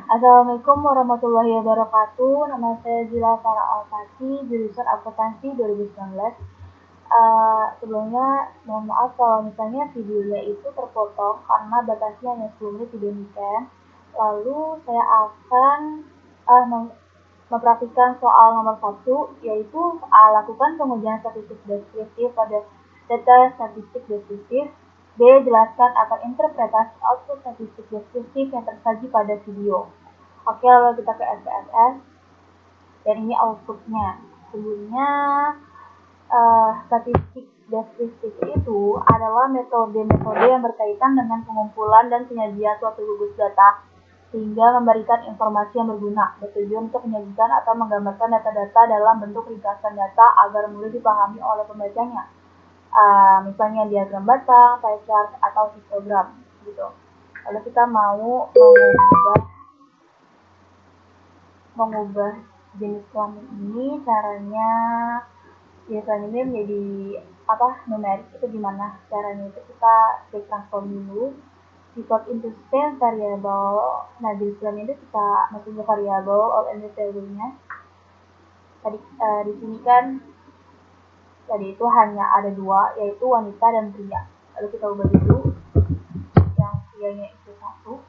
Assalamualaikum warahmatullahi wabarakatuh. Nama saya Zila Farah Alfati, jurusan akuntansi 2019. Sebelumnya mohon maaf kalau misalnya videonya itu terpotong karena batasnya hanya 10 menit didemikian. Lalu saya akan mempraktikkan soal nomor 1, yaitu lakukan pengujian statistik deskriptif pada data statistik deskriptif. B. Jelaskan akan interpretasi output statistik deskriptif yang tersaji pada video. Oke, lalu kita ke SPSS. Dan ini outputnya. Sebelumnya, statistik deskriptif itu adalah metode-metode yang berkaitan dengan pengumpulan dan penyajian suatu gugus data sehingga memberikan informasi yang berguna, bertujuan untuk menyajikan atau menggambarkan data-data dalam bentuk ringkasan data agar mudah dipahami oleh pembacanya. Misalnya diagram batang, pie chart, atau histogram gitu. Lalu kita mau mengubah jenis kelamin ini, caranya biasanya ini menjadi numerik itu gimana caranya, itu kita klik transform dulu, default into string variable. Nah di kelamin itu kita masukin variable all and value-nya. Tadi di sini kan tadi itu hanya ada dua, yaitu wanita dan pria. Lalu kita ubah dulu yang prianya itu 1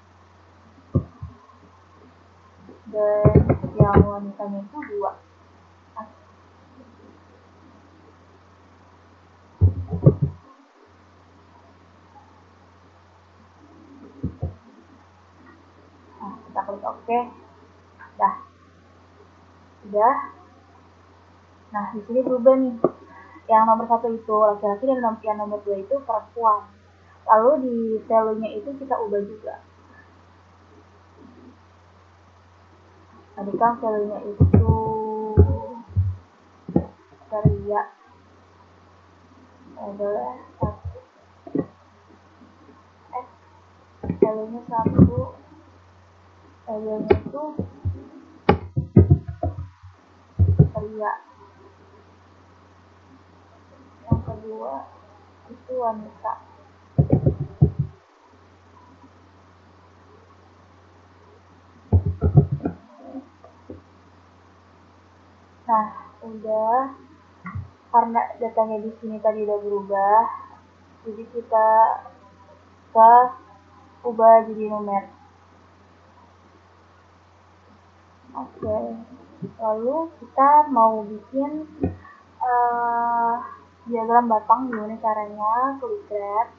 dan yang wanitanya itu 2. Nah, kita klik OK. Udah. Nah, di sini berubah nih. Yang nomor 1 itu laki-laki dan yang nomor 2 itu perempuan. Lalu di value-nya itu kita ubah juga. Tadi kan value-nya itu pria adalah 1. Value-nya 1. Value-nya itu pria. Yang kedua itu wanita. Nah, udah, karena datanya di sini tadi udah berubah, jadi kita ubah jadi numer. Oke. Lalu kita mau bikin diagram batang. Gimana caranya? Klik grab,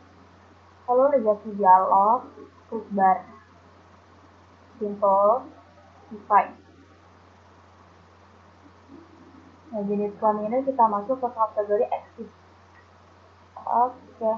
lalu legasi dialog, klik bar, simple, define. Nah, jenis kelaminnya kita masuk ke kategori exist. Oke.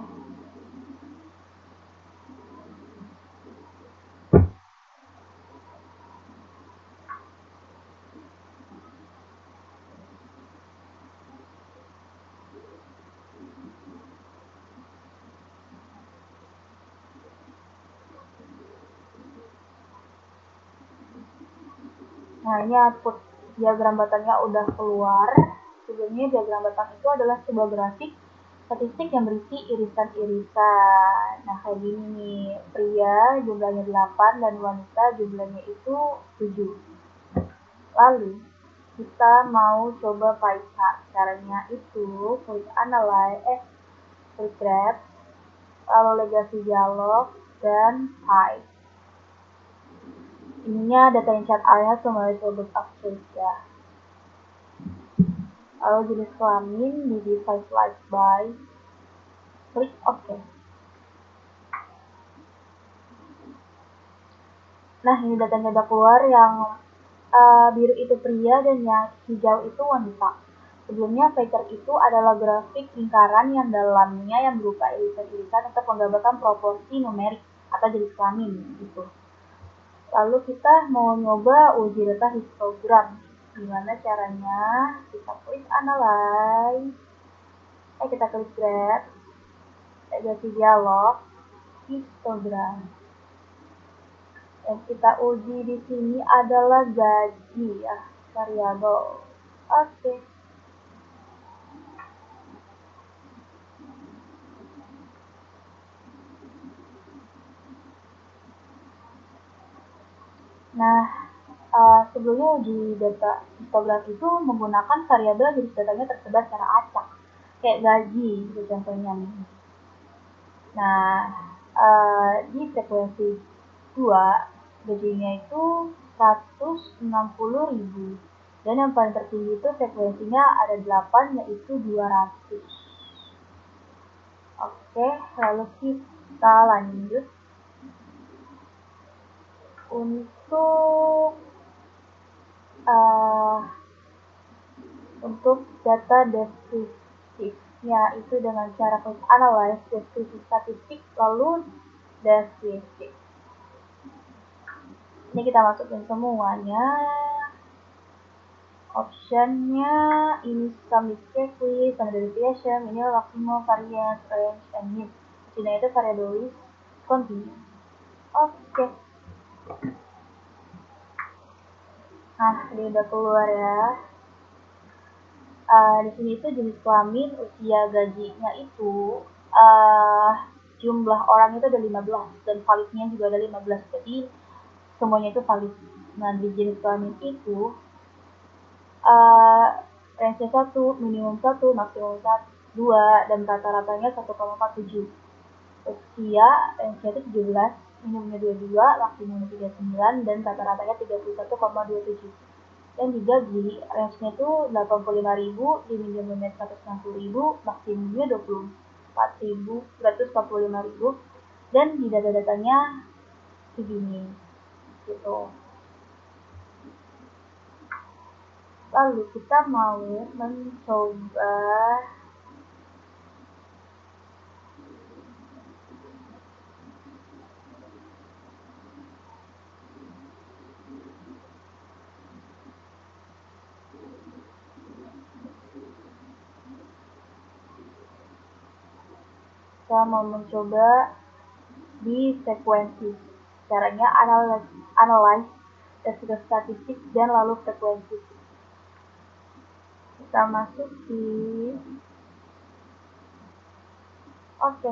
Nah, ini output diagram batangnya udah keluar. Sebelumnya diagram batang itu adalah sebuah grafik statistik yang berisi irisan-irisan. Nah, kayak gini nih. Pria jumlahnya 8 dan wanita jumlahnya itu 7. Lalu, kita mau coba pie chart. Caranya itu klik analyze, klik grab, lalu legasi dialog, dan pie. Ininya data in chart area summary table of choice ya. Lalu jenis kelamin di device like by, klik OK. Nah, ini datanya udah keluar. Yang biru itu pria dan yang hijau itu wanita. Sebelumnya vector itu adalah grafik lingkaran yang dalamnya yang berupa irisan-irisan untuk menggambarkan proporsi numerik atau jenis kelamin gitu. Lalu kita mau nyoba uji data histogram. Gimana caranya? Kita klik analyze, kita klik grab, legasi dialog, histogram. Yang kita uji di sini adalah gaji ya, variabel. Oke. Nah, sebelumnya uji data histogram itu menggunakan variabel jenis datanya tersebar secara acak, kayak gaji gitu contohnya nih. Nah, di frekuensi 2, gajinya itu 160.000. Dan yang paling tertinggi itu frekuensinya ada 8, yaitu 200. Oke, lalu kita lanjut untuk uh, data deskriptifnya itu dengan cara quick analyze, deskripsi statistik, lalu deskriptif. Ini kita masukin semuanya. Optionnya ini sum checklist, standard deviation, minimal, maximal, variance, range, and mean. Sini itu variable list continue. Oke. Nah, ini udah keluar ya. Di sini itu jenis kelamin, usia, gajinya itu jumlah orang itu ada 15 dan validnya juga ada 15. Jadi semuanya itu valid. Nah, di jenis kelamin itu range 1, minimum 1, maksimum 2, dan rata-ratanya 1,47. Usia range itu 17, minimumnya 22, maksimumnya 39, dan rata-ratanya 31,27. Dan di gaji range-nya itu 85.000, di minimumnya 160.000, maksimumnya 24.145.000, dan di data-datanya segini gitu. Lalu kita mau mencoba di sekuensi. Caranya analyze deskripsi statistik dan lalu frekuensi. Kita masuk di oke.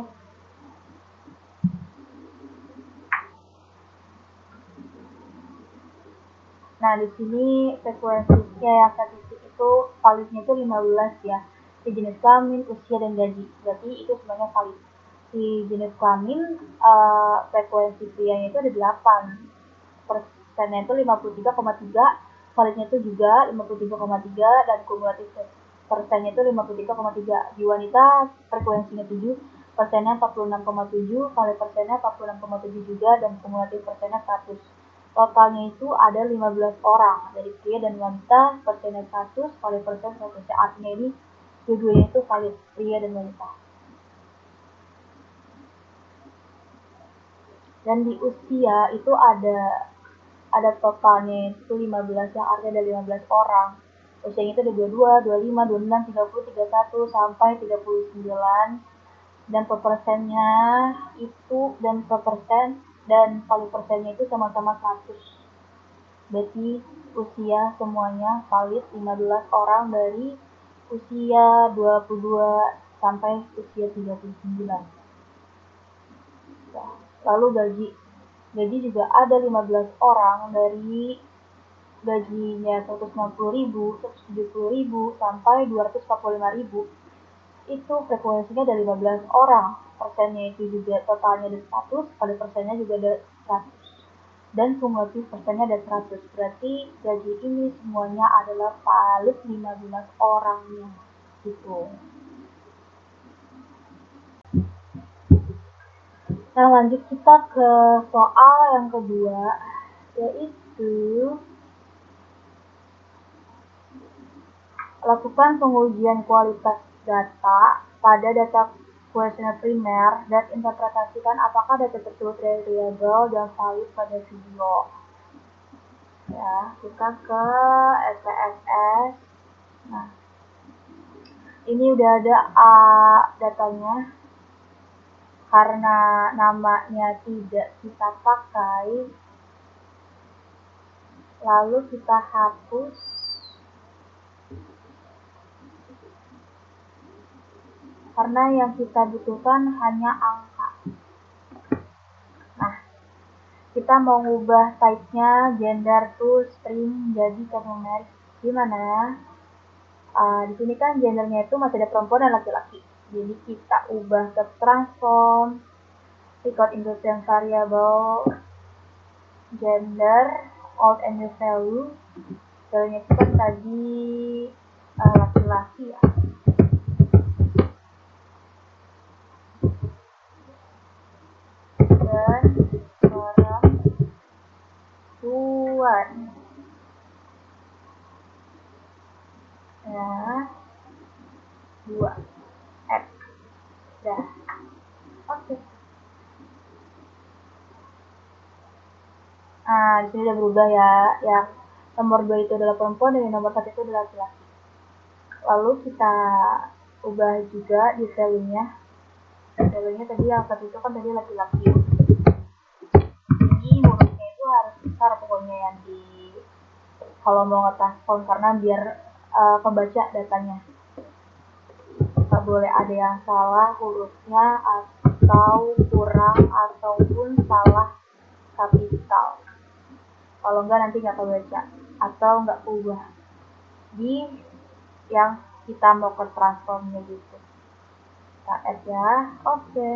Nah, di sini frekuensinya yang statistik itu validnya itu 15 ya. Di jenis kelamin, usia, dan gaji. Berarti itu semuanya valid. Di jenis kelamin, frekuensi prianya itu ada 8. Persennya itu 53,3, validnya itu juga 53,3, dan kumulatif persennya itu 53,3. Di wanita frekuensinya 7, persennya 46,7, valid persennya 46,7 juga, dan kumulatif persennya 100. Totalnya itu ada 15 orang dari pria dan wanita, persennya 100, valid persen 100. Artinya ini dua-duanya itu valid, pria dan wanita. Dan di usia itu ada totalnya itu 15, yang artinya ada 15 orang. Usianya itu ada 22, 25, 26, 30, 31 sampai 39. Dan per persennya itu dan per persen dan valid persennya itu sama-sama 100. Berarti usia semuanya valid 15 orang dari usia 22 sampai usia 39. Nah, lalu gaji juga ada 15 orang dari gajinya 160.000, 170.000 sampai 245.000. Itu frekuensinya dari 15 orang. Persennya itu juga totalnya ada 100, pada persennya juga ada 100. Dan kumulatif persennya ada 100. Berarti gaji ini semuanya adalah valid 15 orangnya. Gitu. Nah, lanjut kita ke soal yang kedua, yaitu lakukan pengujian kualitas data pada data kuesioner primer dan interpretasikan apakah data tersebut reliable dan valid pada video. Ya, kita ke SPSS. Nah, ini udah ada datanya. Karena namanya tidak kita pakai, lalu kita hapus. Karena yang kita butuhkan hanya angka. Nah, kita mau ngubah type-nya gender to string jadi numerik. Gimana? Di sini kan gendernya itu masih ada perempuan dan laki-laki. Jadi kita ubah ke transform, record into string variable, gender, old and new value. Value-nya itu kan tadi laki-laki ya. Dan perempuan. Ya, 2 F. Dah. Oke. Nah, di sini udah berubah ya. Yang nomor 2 itu adalah perempuan dan yang nomor 1 itu adalah laki-laki. Lalu kita ubah juga di value-nya. Value-nya tadi yang satu itu kan tadi laki-laki. Ini hurufnya itu harus besar pokoknya yang di kalau mau nge-transform karena biar kebaca datanya. Nggak boleh ada yang salah hurufnya atau kurang ataupun salah kapital. Kalau enggak nanti nggak kebaca atau nggak ubah di yang kita mau ke transformnya gitu. Kita add ya. Oke.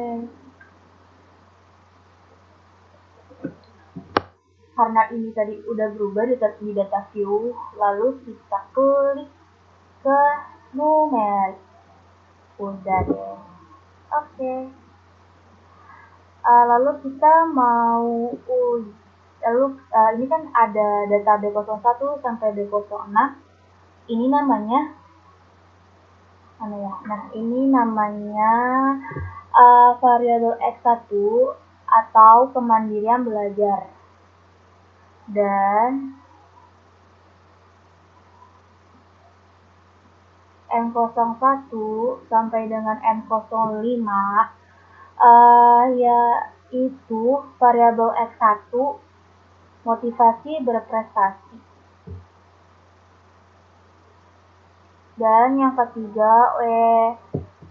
Karena ini tadi udah berubah di data view, lalu kita klik ke numerik. Udah deh. Oke. Lalu kita mau lalu ini kan ada data B01 sampai B06. Ini namanya mana ya? Nah, ini namanya variabel X1 atau kemandirian belajar. Dan M01 sampai dengan M05 yaitu variabel X1 motivasi berprestasi. Dan yang ketiga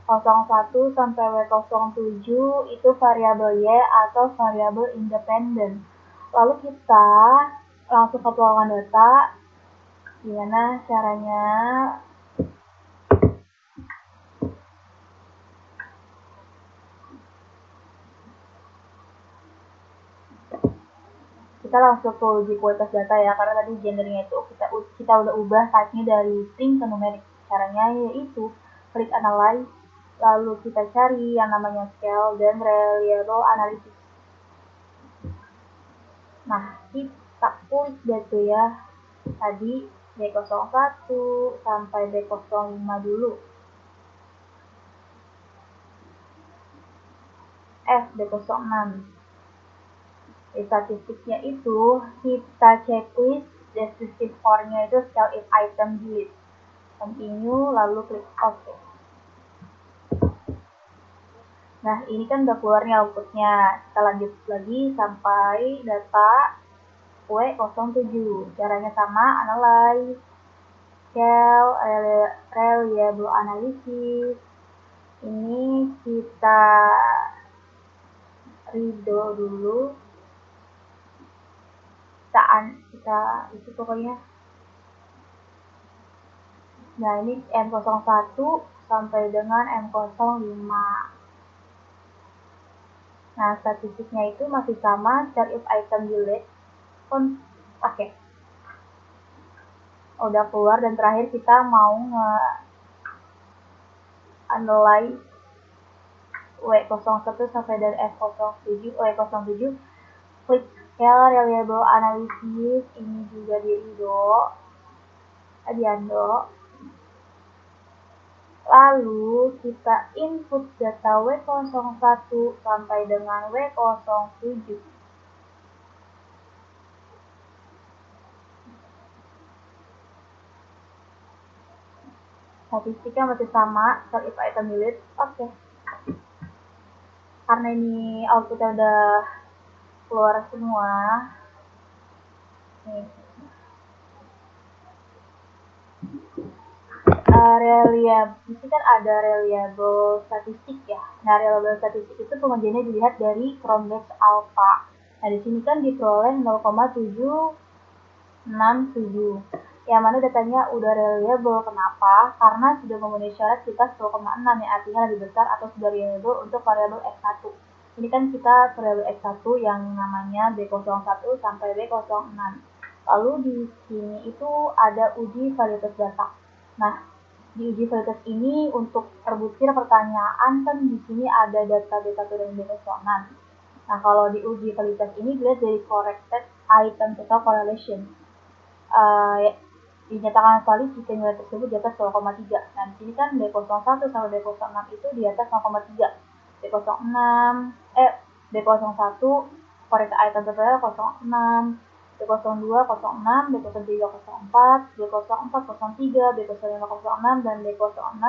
W01 sampai W07 itu variabel Y atau variabel independen. Lalu kita langsung ke pelanggan data. Gimana caranya? Kita langsung ke uji kualitas data ya, karena tadi gendernya itu kita udah ubah type-nya dari string ke numerik. Caranya yaitu klik analyze, lalu kita cari yang namanya scale dan reliable analysis. Nah, kita klik gitu ya. Tadi B01 sampai B05 dulu. B06. Di statistiknya itu kita checklist descriptive for-nya itu scale if item delete. Continue lalu klik OK. Nah, ini kan udah keluarnya outputnya. Kita lanjut lagi sampai data W07. Caranya sama, analyze, scale, reliable analysis. Ini kita redo dulu. Kita itu pokoknya. Nah, ini M01 sampai dengan M05. Nah, statistiknya itu masih sama, share if item delete. Oke. Udah keluar dan terakhir kita mau analyze W01 sampai dan F07, W07. Klik scale reliable analysis, ini juga di undo. Lalu kita input data W01 sampai dengan W07. Statistiknya masih sama, share if item delete. Oke. Karena ini outputnya udah keluar semua. Nih. Reliable, ini kan ada reliable statistik ya. Nah, reliable statistik itu pengujiannya dilihat dari Cronbach's alpha. Nah, di sini kan diperoleh 0,767. Yang mana datanya udah reliable. Kenapa? Karena sudah memenuhi syarat kita 0,6 yang artinya lebih besar atau sudah reliable untuk variabel X1. Ini kan kita variabel X1 yang namanya B01 sampai B06. Lalu di sini itu ada uji validitas data. Nah, di uji validitas ini untuk terbutir pertanyaan kan di sini ada data B1 dan B06. Nah, kalau di uji validitas ini dilihat dari corrected item total correlation. Dinyatakan valid jika nilai tersebut di atas 0,3. Nah, di sini kan B01 sampai B06 itu di atas 0,3. B01 corrected item total 06, B02 06, B03 04, B04 03, B05 06, dan B06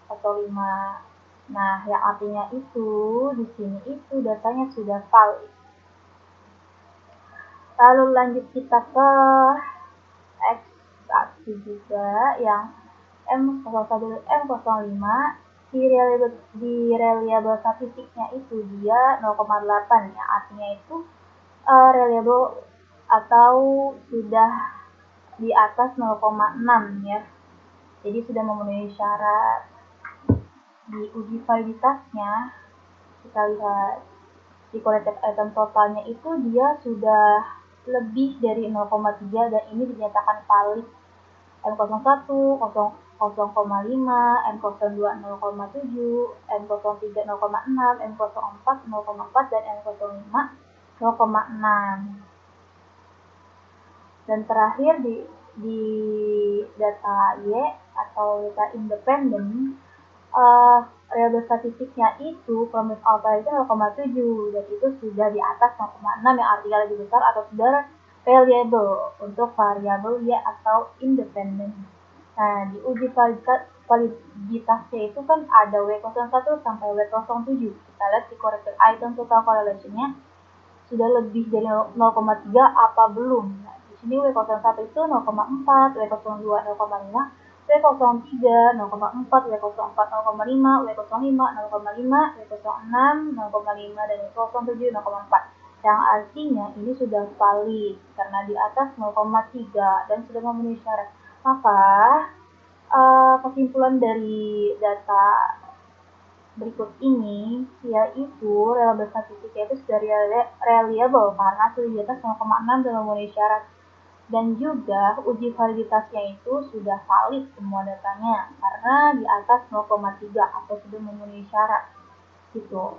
05. Nah, yang artinya itu di sini itu datanya sudah valid. Lalu lanjut kita ke X1 juga yang M01 M05 di reliable statistiknya itu dia 0,8 ya, artinya itu reliable atau sudah di atas 0,6 ya, jadi sudah memenuhi syarat. Di uji validitasnya kita lihat di collected item totalnya itu dia sudah lebih dari 0,3 dan ini dinyatakan valid. M01 0,5, M02 0,7, M03 0,6, M04 0,4, dan M05 0,6. Dan terakhir di data Y atau data independen, reliable statistiknya itu promise alpha itu 0,7 dan itu sudah di atas 0,6 yang artinya lebih besar atau sudah reliable untuk variabel Y atau independen. Nah, di uji validitasnya itu kan ada W01 sampai W07. Kita lihat di corrected item total correlation-nya sudah lebih dari 0,3 apa belum. Nah, di sini W01 itu 0,4, W02 0,5, W03 0,4, W04 0,5, W05 0,5, W06 0,5, dan W07 0,4. Yang artinya ini sudah valid karena di atas 0,3 dan sudah memenuhi syarat. Maka kesimpulan dari data berikut ini yaitu reliable statistiknya itu sudah reliable karena sudah di atas 0,6 dan memenuhi syarat. Dan juga uji validitasnya itu sudah valid semua datanya karena di atas 0,3 atau sudah memenuhi syarat gitu.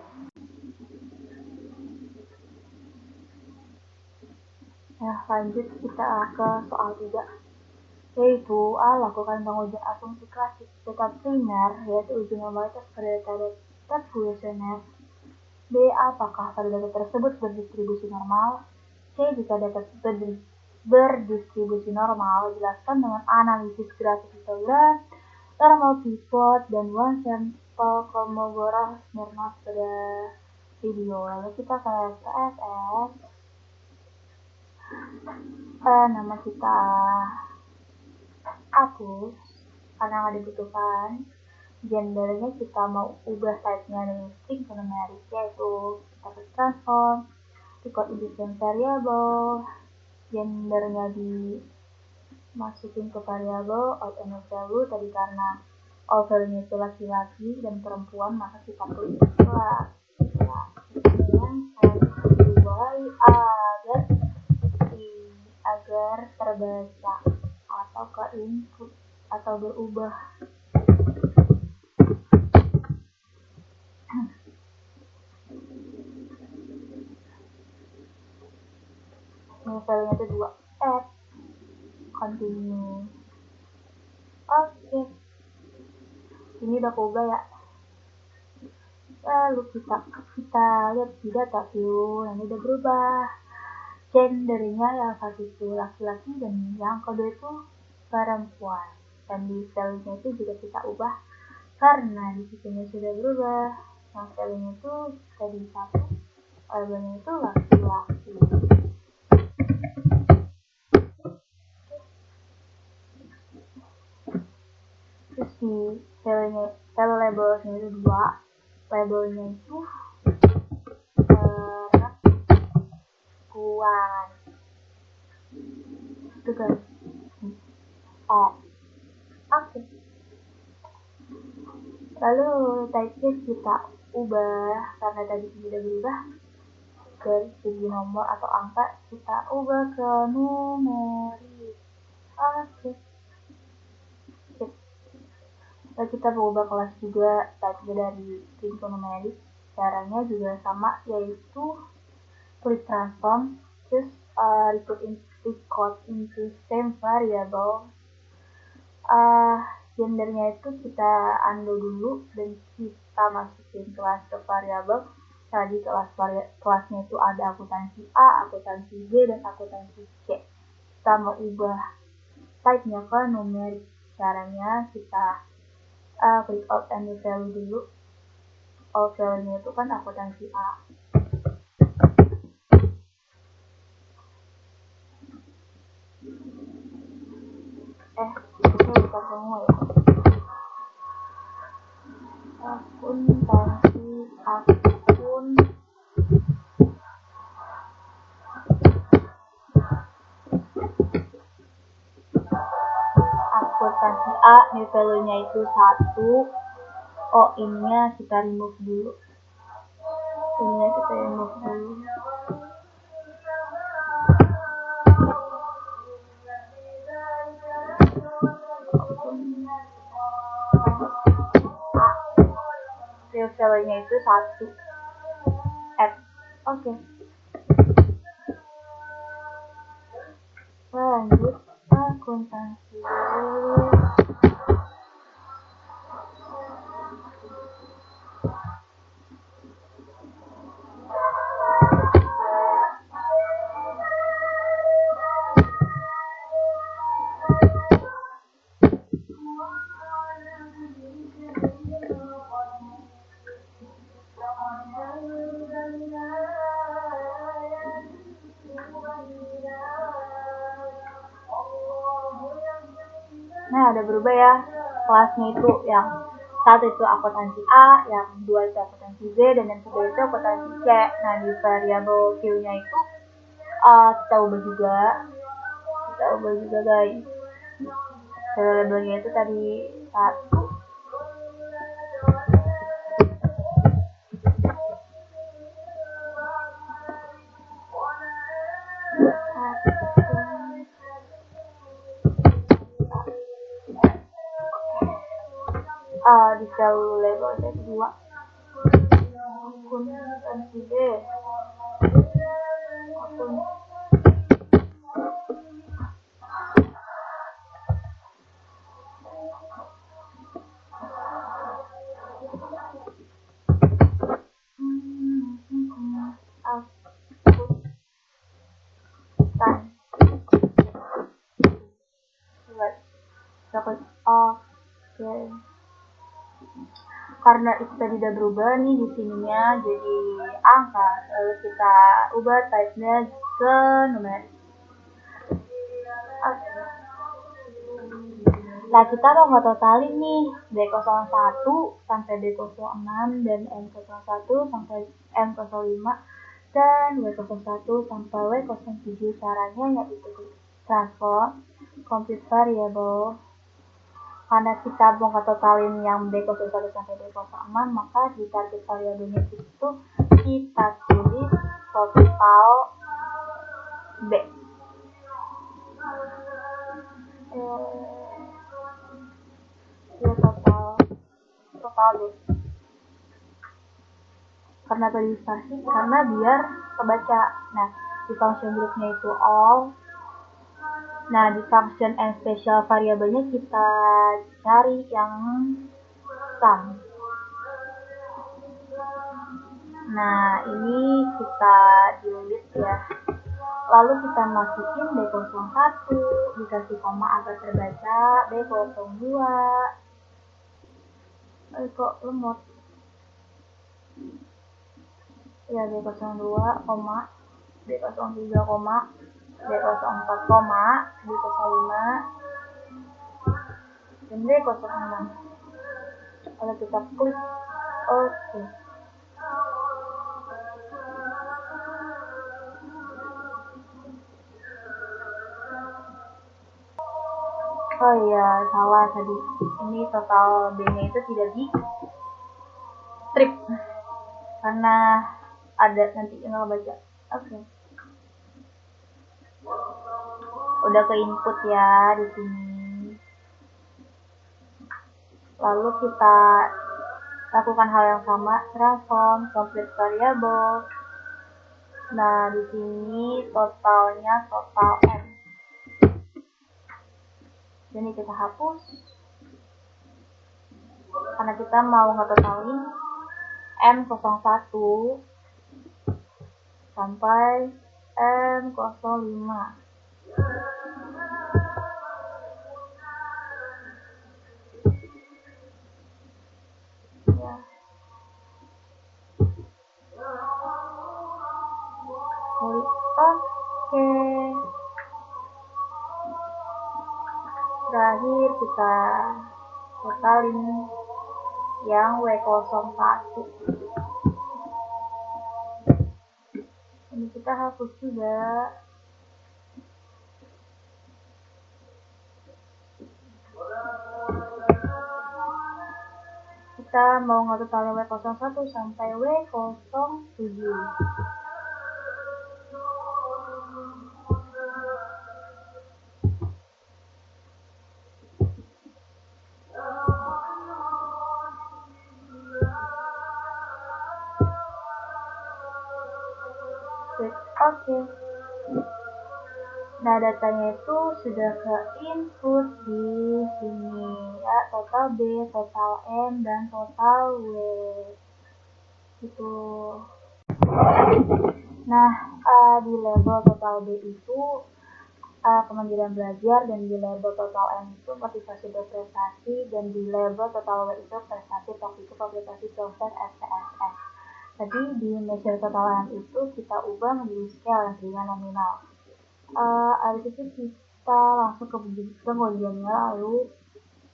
Nah, lanjut kita ke soal 3, yaitu lakukan pengujian asumsi klasik data primer, yaitu uji normalitas pada data kuesioner. B. Apakah pada data tersebut berdistribusi normal? C. Jika data berdistribusi normal, jelaskan dengan analisis grafik histogram, thermal pivot, dan one sample Kolmogorov-Smirnov pada video. Lalu kita ke SPSS. Nama kita hapus karena nggak dibutuhkan. Gendernya kita mau ubah type-nya dari string ke numerik, yaitu kita ke transform, record independent variable, gendernya dimasukin ke variable out and value tadi karena all value-nya itu laki-laki dan perempuan, maka kita klik yang kedua agar terbaca atau ke input atau berubah. Ini filenya itu 2, add, continue. Oke, ini udah keubah ya. Lalu kita lihat di data view, yang udah berubah. Gendernya yang satu itu laki-laki dan yang kedua itu perempuan. Dan di filenya itu juga kita ubah karena di situnya sudah berubah. Yang filenya itu tadi satu, labelnya itu laki-laki. Terus di file labelnya itu 2, labelnya itu duluan. Itu guys. Oke. Lalu type-nya kita ubah, karena tadi sudah berubah dari segi nomor atau angka, kita ubah ke numerik. Oke. Lalu kita berubah kelas juga, type-nya dari string ke numerik. Caranya juga sama, yaitu klik transform, terus record into same variable. Gendernya itu kita undo dulu dan kita masukin kelas ke variabel. Tadi kelasnya itu ada akuntansi A, akuntansi B, dan akuntansi C. Kita mau ubah type-nya ke numerik. Caranya kita klik out and new value dulu. All value-nya itu kan akuntansi A. Ini bukan semua ya. Akuntansi A, new value-nya itu 1. Ininya kita remove dulu. New value-nya itu 1. Add. Oke. Lanjut akuntansi. Nah, ada berubah ya kelasnya itu. Yang 1 itu akuntansi A, yang 2 itu akuntansi B, dan yang 3 itu akuntansi C. Nah, di variabel Q-nya itu kita ubah juga guys. Variabelnya itu tadi 1. Di value labelnya 2. Akuntansi B. Oke. Karena itu tadi udah berubah nih di sininya jadi angka, lalu kita ubah type-nya ke numerik. Nah, kita mau ngetotalin nih B01 sampai B06 dan M01 sampai M05 dan W01 sampai W07. Caranya yaitu transform compute variable. Karena kita mau ngetotalin yang B01 sampai B06, maka di target variabelnya itu kita tulis total B. Total B. Karena tadi spasi, karena biar kebaca. Nah, di function groupnya itu all. Nah, di function and special variabelnya kita cari yang sum. Nah, ini kita delete ya. Lalu kita masukin B01, dikasih koma agar terbaca, B02. Kok lemot? Ya, B02, koma, B03, koma, B04, koma, B05, dan B06. Lalu kita klik OK. Oh iya, salah tadi. Ini total B-nya itu tidak di strip karena ada nanti tinggal baca. Oke. Udah ke input ya di sini. Lalu kita lakukan hal yang sama, transform complete variable. Nah, di sini totalnya total M. Jadi kita hapus karena kita mau ngetotalin M01 sampai M05. Ya. Oke. Terakhir kita totalin yang W01. Ini kita hapus juga. Kita mau ngetotalin W01 sampai W07. Oke. Nah, datanya itu sudah ke input di sini ya, total B, total M, dan total W. Gitu. Nah, di label total B itu kemandirian belajar, dan di label total M itu motivasi berprestasi, dan di label total W itu prestasi toxic publikasi proses SPSS. Jadi di measure total M itu kita ubah menjadi scale yang tadinya nominal. Habis itu kita langsung ke pengujiannya, lalu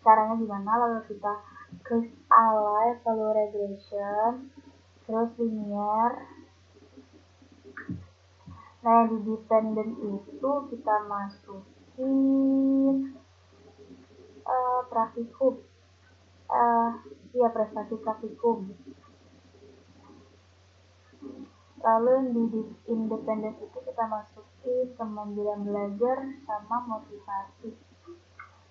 caranya gimana, lalu kita klik align, lalu regression, terus linear. Nah, di dependent itu kita masukin praktikum, ya prestasi praktikum. Lalu di independent itu kita masukin kemandirian belajar sama motivasi.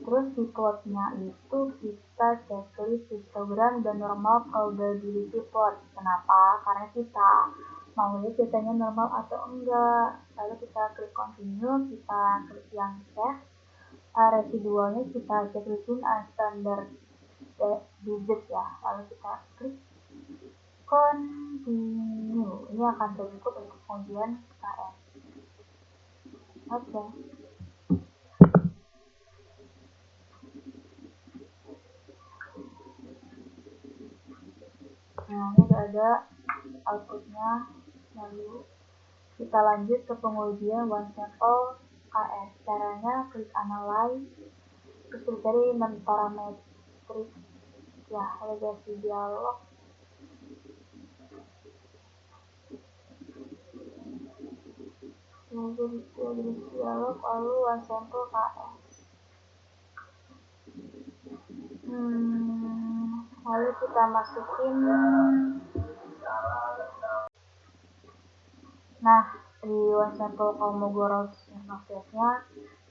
Terus di plotnya itu kita checklist histogram dan normal probability plot. Kenapa? Karena kita mau lihat datanya normal atau enggak. Lalu kita klik continue, kita klik yang save. Residualnya kita checklistin standar digit ya. Lalu kita klik continue. Ini akan berikut untuk pengujian KS. Oke. Nah, ini udah ada outputnya. Lalu kita lanjut ke pengujian one sample KS. Caranya klik analyze, terus kita cari non-parametric ya, legasi dialog. Legasi dialog, lalu one sample KS. Lalu kita masukin. Nah, di one sample Kolmogorov nya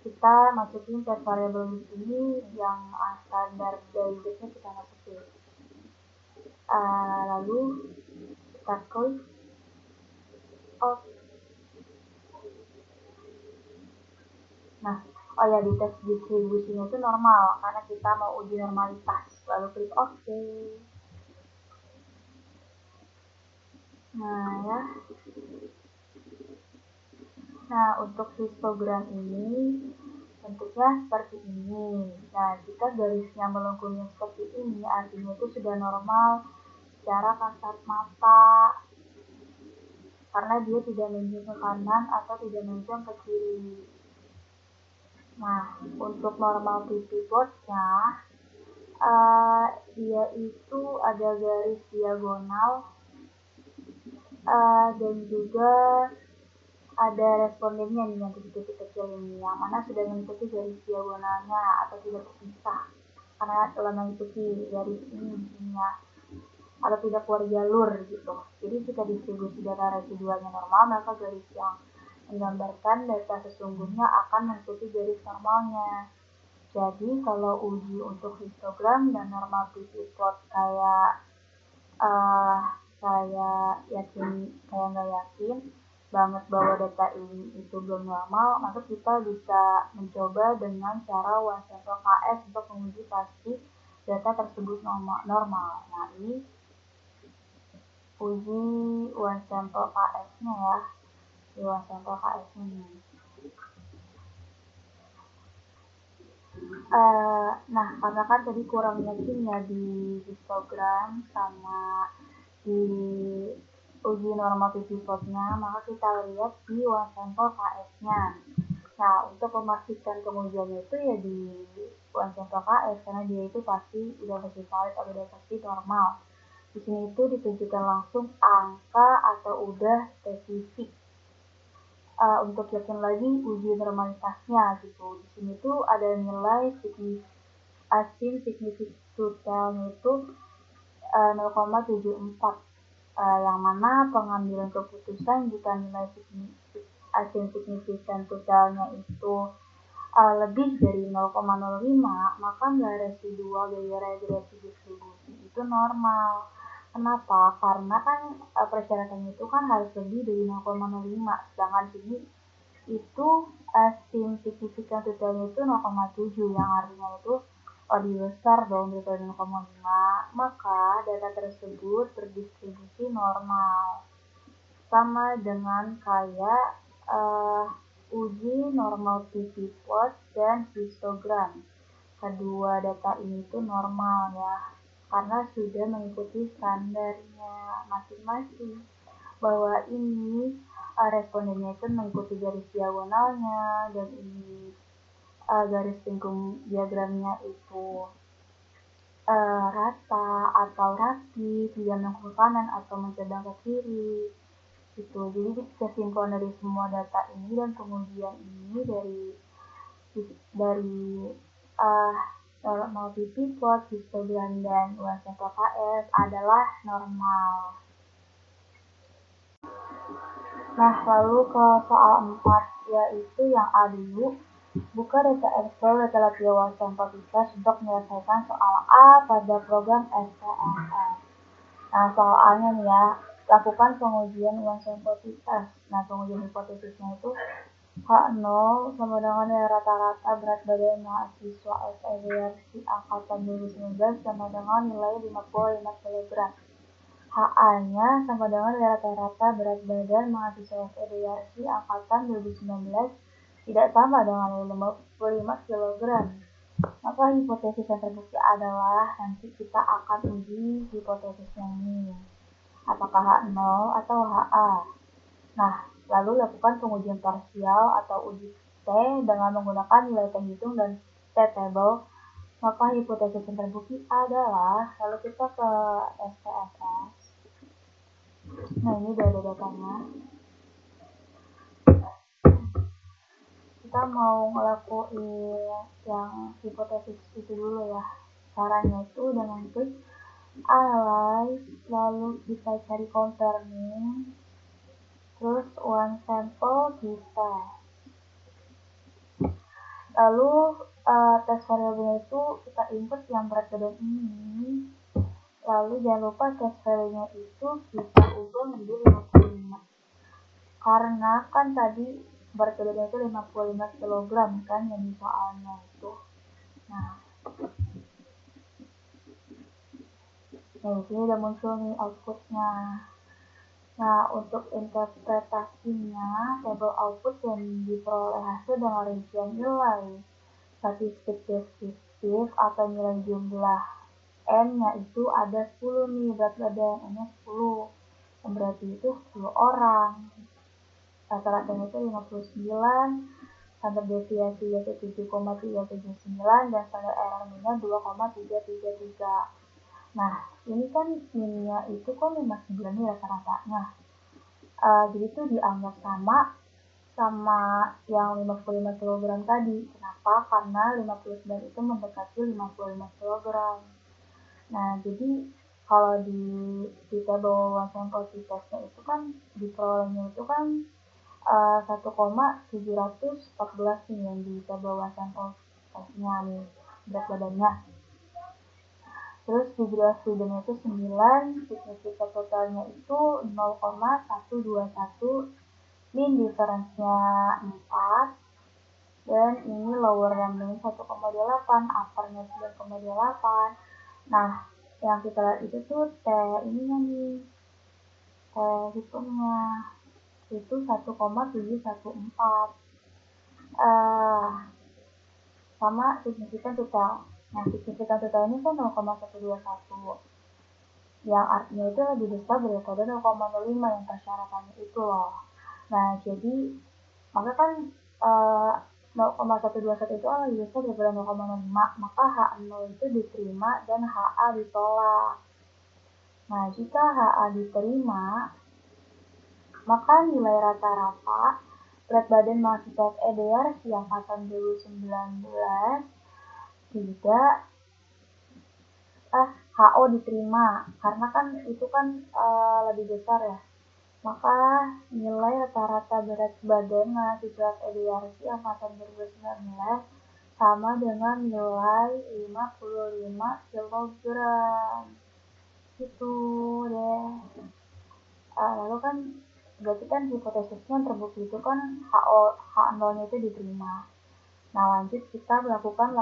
kita masukin test variable di sini yang standar digitnya kita masukin. Lalu kita klik off. Nah, oh ya, di tes distribusinya itu normal karena kita mau uji normalitas. Lalu klik OK. Nah ya. Nah, untuk histogram ini bentuknya seperti ini. Nah, jika garisnya melengkungnya seperti ini, artinya itu sudah normal secara kasat mata, karena dia tidak menunjuk ke kanan atau tidak menunjuk ke kiri. Nah, untuk normal PP plotnya, dia itu ada garis diagonal dan juga ada respondennya nih yang titik-titik kecil ini, yang mana sudah mengikuti garis diagonalnya atau tidak terpisah karena telah mengikuti garis ini ya, atau tidak keluar jalur gitu. Jadi jika distribusi data residualnya normal, maka garis yang menggambarkan data sesungguhnya akan mengikuti garis normalnya. Jadi kalau uji untuk histogram dan normativity plot kayak saya nggak yakin banget bahwa data ini itu belum normal, maka kita bisa mencoba dengan cara one sample KS untuk menguji pasti data tersebut normal. Nah, ini uji one sample KS-nya ya, di one sample KS ini. Nah, karena kan tadi kurang yakin ya di histogram sama di uji normativity plotnya, maka kita lihat di one sample KS-nya. Nah, untuk memastikan pengujiannya itu ya di one sample KS, karena dia itu pasti udah pasti valid atau udah pasti normal. Di sini itu ditunjukkan langsung angka atau udah spesifik. Untuk yakin lagi uji normalitasnya gitu. Di sini tuh ada nilai asin signifikannya itu 0,74, yang mana pengambilan keputusan jika nilai asin signifikan totalnya itu lebih dari 0,05, maka nilai residual dari regresi distribusi itu normal. Kenapa? Karena kan persyaratannya itu kan harus lebih dari 0,05, sedangkan sini itu asin signifikan totalnya itu 0,7, yang artinya itu lebih besar dong daripada 0,5, maka data tersebut berdistribusi normal. Sama dengan kayak uji normativity plot dan histogram. Kedua data ini tuh normal ya, karena sudah mengikuti standarnya masing-masing. Bahwa ini respondennya itu mengikuti garis diagonalnya, dan ini garis lingkung diagramnya itu rata atau rapi, tidak menengkur ke kanan atau mencabang ke kiri gitu. Jadi kesimpulan dari semua data ini dan pengujian ini dari normativity plot, histogram, dan one sample KS adalah normal. Nah, lalu ke soal 4, yaitu yang A dulu. Buka data Excel data latihan one sample test untuk menyelesaikan soal A pada program SPSS. Nah, soal A-nya nih ya, lakukan pengujian one sample test. Nah, pengujian hipotesisnya itu H0 sama dengan nilai rata-rata berat badan mahasiswa FEDRC angkatan 2019 sama dengan nilai 55 kg. HA-nya sama dengan nilai rata-rata berat badan mahasiswa FEDRC angkatan 2019 tidak sama dengan nilai 55 kg. Maka hipotesis yang terbukti adalah nanti kita akan uji hipotesisnya ini, apakah H0 atau HA. Nah, lalu lakukan pengujian parsial atau uji T dengan menggunakan nilai T-hitung dan T-table. Maka hipotesis yang terbukti adalah, lalu kita ke SPSS. Nah, ini udah ada datanya. Kita mau ngelakuin yang hipotesis itu dulu ya. Caranya itu dengan klik analyze, lalu kita cari comparing, terus one sample di test. Lalu tes variabelnya itu kita input yang berat badan ini. Lalu jangan lupa tes value-nya itu kita ubah menjadi 55. Karena kan tadi berat badannya itu 55 kg kan yang di soalnya itu. Nah, di sini udah muncul nih outputnya. Nah, untuk interpretasinya, tabel output yang diperoleh hasil dengan rincian nilai statistik deskriptif atau nilai jumlah N-nya itu ada 10 nih, berat badan N-nya 10. Yang berarti itu 10 orang. Rata-ratanya itu 59, standar deviasi yaitu 7,379, dan standar error minnya 2,333. Nah, ini kan minnya itu kan 59 nih rata-ratanya. Jadi itu dianggap sama sama yang 55 kg tadi. Kenapa? Karena 59 itu mendekati 55 kg. Nah, jadi kalau di table one sample t-testnya itu kan diperolehnya itu kan 1,714 nih yang di table one sample testnya nih berat badannya. Terus degree of freedom itu 9, signifikan totalnya itu 0,121, mean difference-nya 4, dan ini lower yang mean 1,28, upper-nya 9,28. Nah, yang kita lihat itu tuh T ininya nih, T hitungnya itu 1,714, sama signifikan total. Nah, signifikan total ini kan 0,121, yang artinya itu lebih besar daripada 0,05 yang persyaratannya itu loh. Nah, jadi maka kan 0,121 itu lebih besar daripada 0,05, maka H0 itu diterima dan HA ditolak. Nah, jika HA diterima, maka nilai rata-rata berat badan mahasiswa FEDRC angkatan 2019 tidak HO diterima karena kan itu kan lebih besar ya. Maka nilai rata-rata berat badan mahasiswa FEDRC angkatan 2019 sama dengan nilai 55 kg. Gitu deh. Lalu kan berarti kan hipotesisnya terbukti itu kan H0-nya itu diterima. Nah, lanjut kita lakukan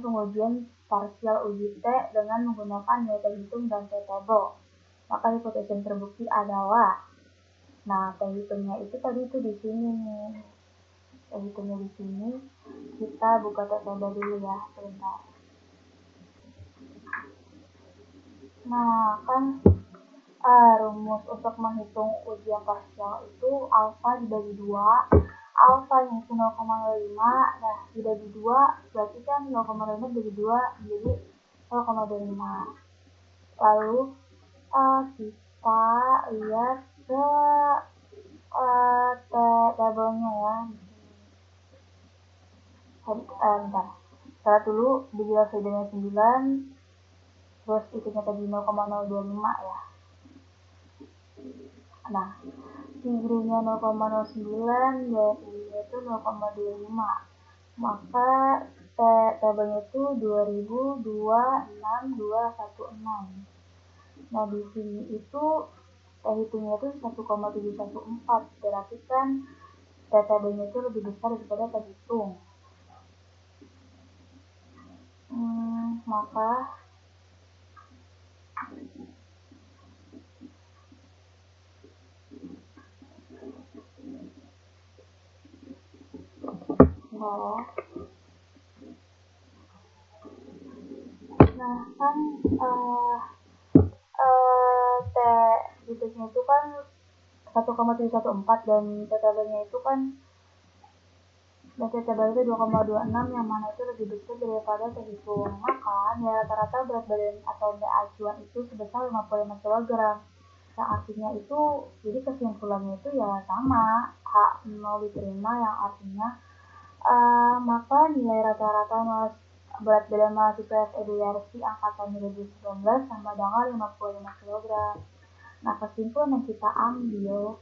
pengujian parsial uji T dengan menggunakan metode hitung dan T-table. Maka hipotesis yang terbukti adalah, nah T-hitungnya itu tadi itu di sini nih. T-hitungnya di sini. Kita buka T-table dulu ya, sebentar. Nah, kan rumus untuk menghitung ujian parsial itu alfa dibagi 2, alfa yang itu 0,05, nah dibagi 2 berarti kan 0,5 dibagi 2 jadi 0,25. Lalu kita lihat ke tabelnya ya. Bentar, salah dulu degree of freedom 9, terus itunya tadi 0,025 ya. Nah, degree-nya 0,09 dan ini itu 0,25. Maka tabelnya itu 20026216. Nah, di sini itu hitungnya itu 1,714. Berarti kan tabelnya itu lebih besar daripada terhitung. Maka nah kan hitungnya itu kan 1,714 dan tabelnya itu kan tabel itu 2,26 yang mana itu lebih besar daripada terhitung. Maka nilai rata-rata berat badan atau nilai acuan itu sebesar 55 kg. Yang artinya itu, jadi kesimpulannya itu ya sama, H0 diterima yang artinya maka nilai rata-rata berat badan mahasiswa FEDRC angkatan 2019 sama dengan 55 kg. Nah, kesimpulan yang kita ambil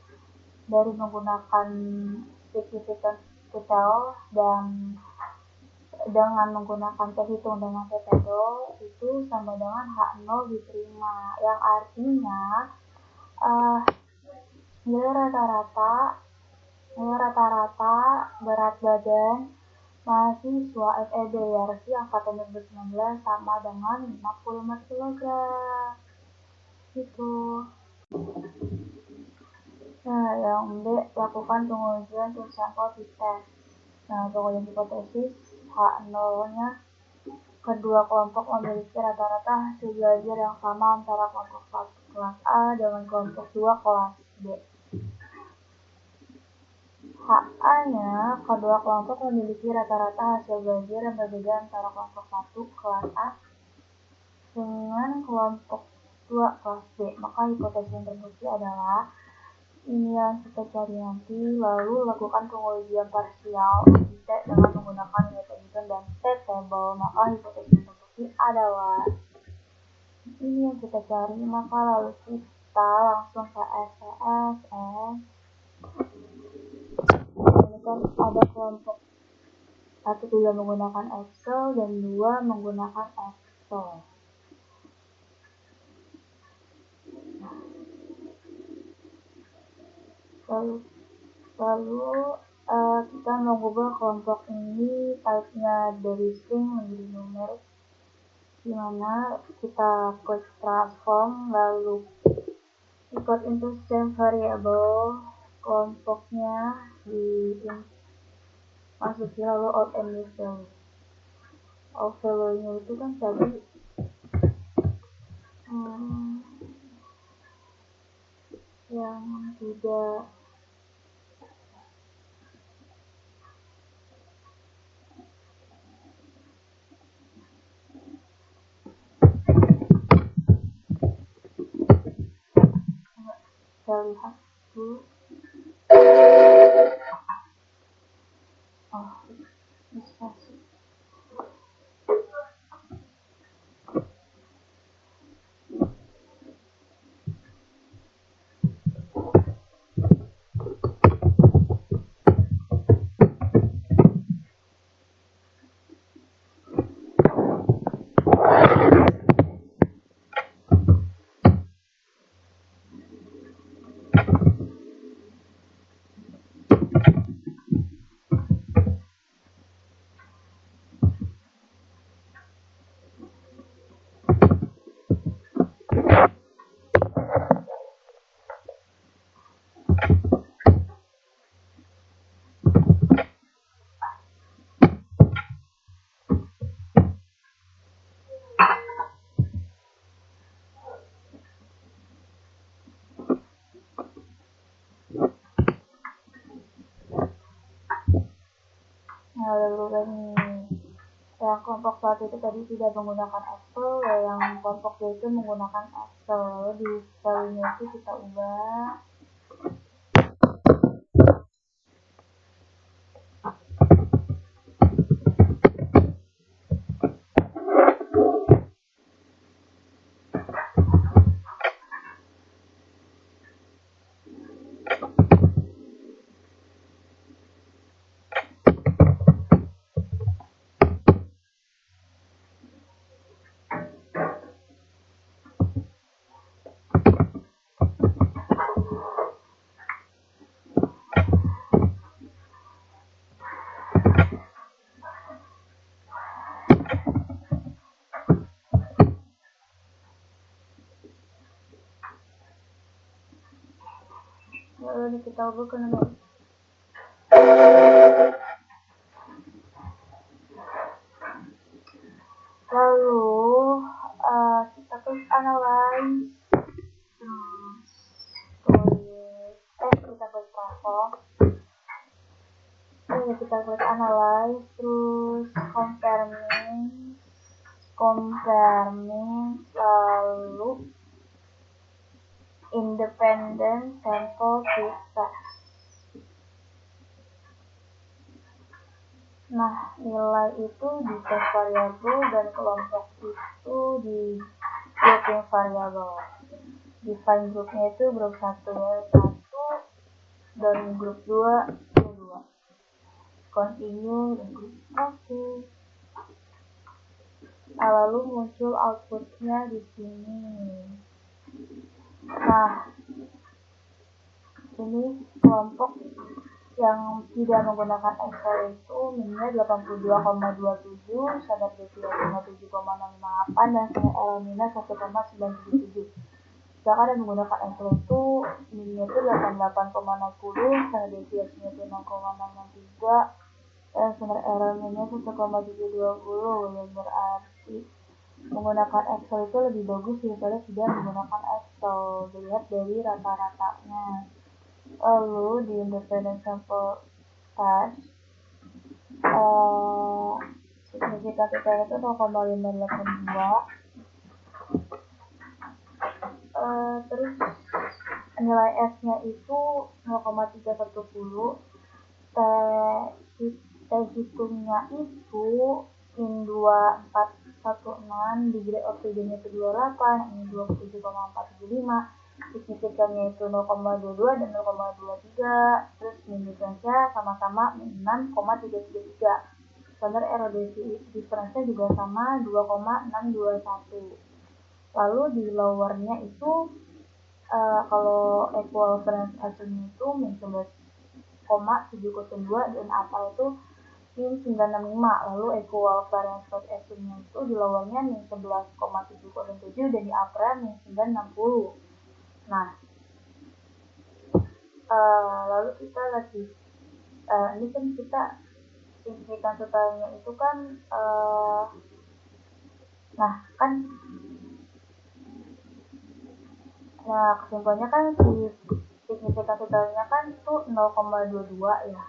dari menggunakan significant total dan dengan menggunakan T-hitung dengan T-table itu sama dengan H0 diterima, yang artinya nilai rata-rata berat badan mahasiswa FEDRC angkatan 2019 sama dengan 55 kg. Gitu. Nah, yang B, lakukan pengujian untuk sampel t-test. Nah, pengujian hipotesis H0-nya kedua kelompok memiliki rata-rata hasil belajar yang sama antara kelompok 1 kelas A dengan kelompok 2 kelas B. HA-nya kedua kelompok memiliki rata-rata hasil belajar yang berbeda antara kelompok 1 kelas A dengan kelompok 2 kelas B. Maka hipotesis yang terbukti adalah Ini yang kita cari nanti, lalu lakukan pengujian parsial uji T dengan menggunakan metode Newton dan T-table, maka hipotesis terbukti adalah ini yang kita cari, maka lalu kita langsung ke SPSS. Ini kan ada kelompok 1 tidak menggunakan Excel dan 2 menggunakan Excel. Lalu kita mengubah kelompok ini type-nya dari string menjadi numerik, dimana kita klik transform lalu import into same variable kelompoknya dimasuki lalu out and new value. Out value-nya itu kan tadi yang tidak saya lihat dulu. Oh, bisa sih. Nah, lalu kan yang kelompok 1 itu tadi tidak menggunakan Excel, yang kelompok 2 itu menggunakan Excel. Lalu di value-nya itu kita ubah. Lalu kita ubah ke nomor. Lalu kita klik analyze, kita klik transform. Kita klik analyze, terus compare means, lalu independent sample t-test. Nah, nilai itu di test variable dan kelompok itu di grouping variable. Define grupnya itu grup 1 dan grup 2 continue dan grup 1. Nah, lalu muncul outputnya di sini. Nah, ini kelompok yang tidak menggunakan Excel itu minnya 82,27, standar deviasinya 7,658 dan standar error minus 1,977. Sedangkan yang menggunakan Excel itu minnya itu 88,60, standar deviasinya itu 6,663 dan standar error minus 1,720, yang berarti menggunakan Excel itu lebih bagus daripada tidak menggunakan Excel dilihat dari rata-ratanya. Lalu di independent sample test signifikan t-test itu 0,582. Terus nilai F-nya itu 0,310, T hitungnya itu min 2416, degree of freedom itu 28, ini 27,475, signifikannya itu 0,22 dan 0,23, terus min difference-nya sama-sama min 6,333. Standar error difference-nya juga sama 2,621. Lalu di lower-nya itu kalau equal variance estimate itu min 11,702 dan upper itu min 965. Lalu equal variance estimate itu di lowernya min 11,707 dan di upper min 960. Nah, lalu kita lagi ini kan kita signifikan totalnya itu kan kesimpulannya kan si signifikan totalnya kan itu 0,22 ya.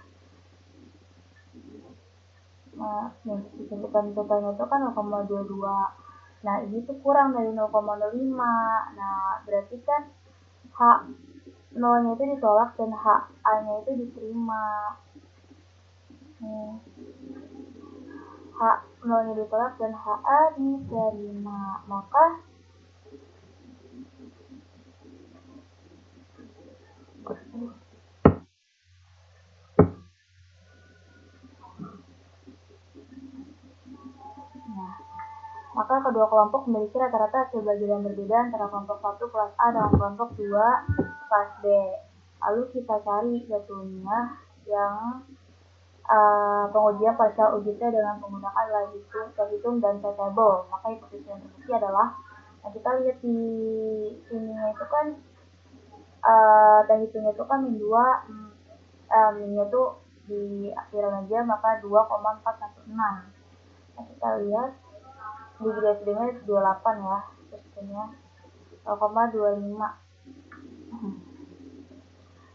Nah, signifikan totalnya itu kan 0,22. Nah, ini tuh kurang dari 0,05. Nah, berarti kan H 0-nya itu ditolak dan HA-nya itu diterima. H 0-nya ditolak dan HA diterima. Maka kedua kelompok memiliki rata-rata hasil belajar yang berbeda antara kelompok 1 kelas A dan kelompok 2 kelas B. Lalu kita cari jatuhnya yang pengujian partial uji T dengan menggunakan hitung dan T-table. Maka hipotesis yang terbukti adalah, nah kita lihat di ininya itu kan T-hitungnya itu kan min 2, minnya itu di akhiran aja, maka 2,416. Nah kita lihat di GSD-nya 28 ya, terusnya 0,25.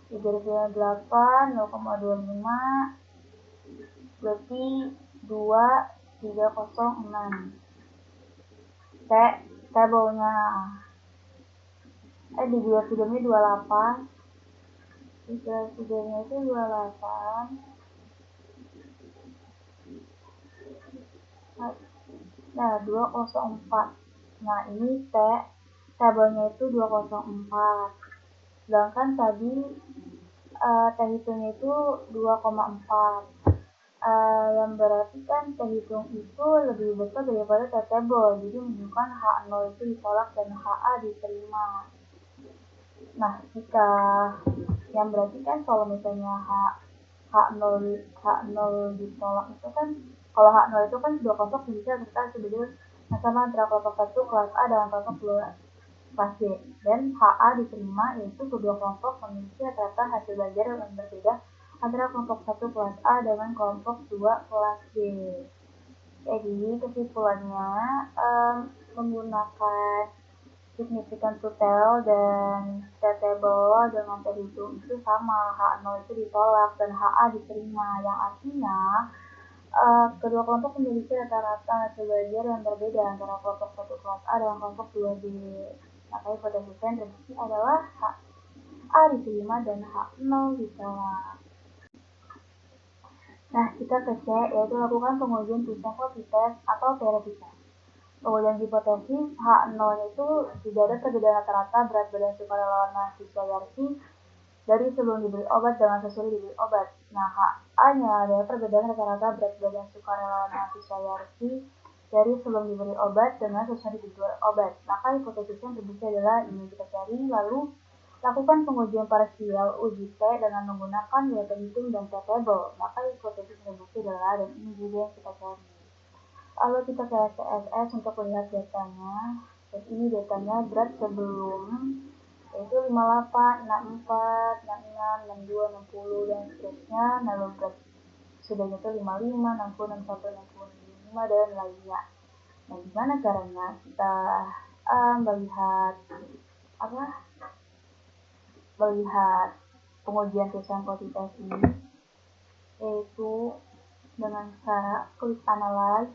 Di GSD-nya 8, 0,25, berarti 2306. Tabelnya di GSD-nya 28, di GSD-nya itu 28. Nah, 204. Nah, ini tabelnya itu 204. Sedangkan tadi T-hitungnya itu 2,4. Yang berarti kan T-hitung itu lebih besar daripada T-table. Jadi menunjukkan H0 itu ditolak dan HA diterima. Nah, jika yang berarti kan kalau misalnya H0 ditolak itu kan, kalau H0 itu kan dua kelompok bisa kita sebagai sama antara kelompok 1 kelas A dan kelompok 2 kelas B, dan HA diterima yaitu kedua kelompok memiliki rata-rata hasil belajar yang berbeda antara kelompok 1 kelas A dengan kelompok 2 kelas B. Jadi kesimpulannya menggunakan signifikan total dan T-table dengan T-hitung itu sama, H0 itu ditolak dan HA diterima, yang artinya kedua kelompok memiliki rata-rata hasil belajar yang berbeda antara kelompok 1 kelas A dan kelompok 2B. Maka hipotesis yang terbukti adalah HA diterima dan H0 ditolak. Nah, kita ke C, yaitu lakukan pengujian two-sample test atau therapy test. Pengujian hipotesis H0 itu tidak ada perbedaan rata-rata berat badan sukarelawan mahasiswa Yarsi dari sebelum diberi obat dengan sesudah diberi obat. Nah, HA-nya adalah perbedaan rata-rata berat badan sukarelawan mahasiswa Yarsi dari sebelum diberi obat dengan sesudah diberi obat. Maka hipotesis yang terbukti adalah ini kita cari. Lalu lakukan pengujian parsial uji T dengan menggunakan data hitung dan T-table. Maka hipotesis yang terbukti adalah, dan ini juga yang kita cari. Lalu kita ke SPSS untuk melihat datanya. Dan ini datanya berat sebelum yaitu 58, 64, 66, 62, 60 dan seterusnya. Lalu berat sudahnya itu 55, 60, 61, 60, 65 dan lainnya. Nah, gimana caranya kita melihat pengujian two-sample test ini, yaitu dengan cara klik analyze,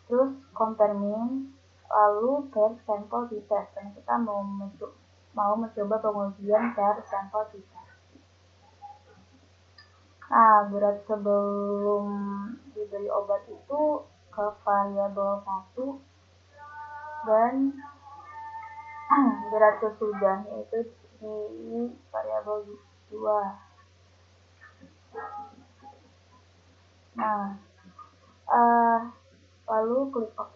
terus compare mean, lalu pair sample test. Karena kita mau membentuk mau mencoba pengujian per sampel kita. Nah, berat sebelum diberi obat itu ke variabel 1 dan berat sesudahnya itu di variabel 2. Nah, lalu klik OK.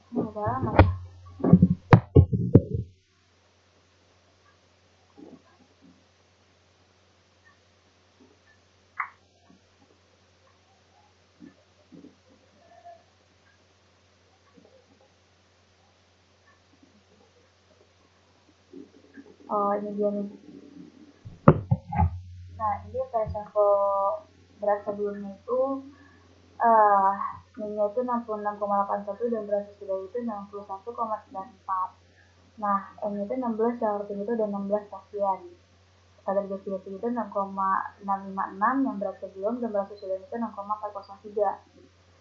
Udah lama ya. Oh, ini dia nih. Nah, ini pada sampel berat sebelumnya itu nilainya itu 66,81 dan berat sesudah itu 61,94. Nah, N itu 16, yang rutin itu ada 16 pasien. Standar deviasi itu 6,656, yang berat sebelum dan berat sesudah itu 6,403.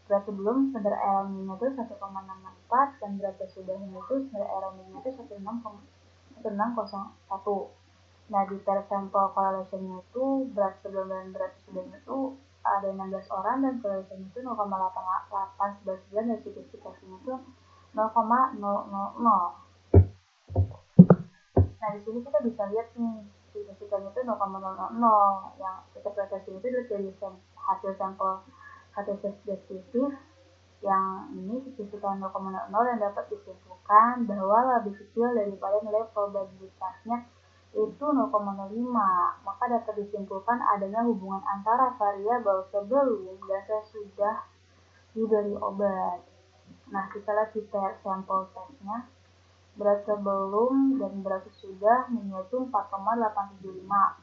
Berat sebelum standar LM-nya itu 1,664 dan berat sesudahnya itu standar LM-nya itu 1601. Nah, di per sampel correlation-nya itu berat sebelum dan berat sesudahnya itu ada 16 orang dan correlation itu 0,889 dan signifikansinya itu 0,000. Nah, di sini kita bisa lihat nih signifikannya itu 0,000 yang interpretasi itu dari hasil sampel KTC deskriptif yang ini signifikan 0,00 yang dapat disimpulkan bahwa lebih kecil daripada nilai probabilitasnya itu 0,05. Maka dapat disimpulkan adanya hubungan antara variabel sebelum dan sesudah diberi obat. Nah, kita lihat di sampel tesnya. Berat sebelum dan berat sesudah yaitu 4,875.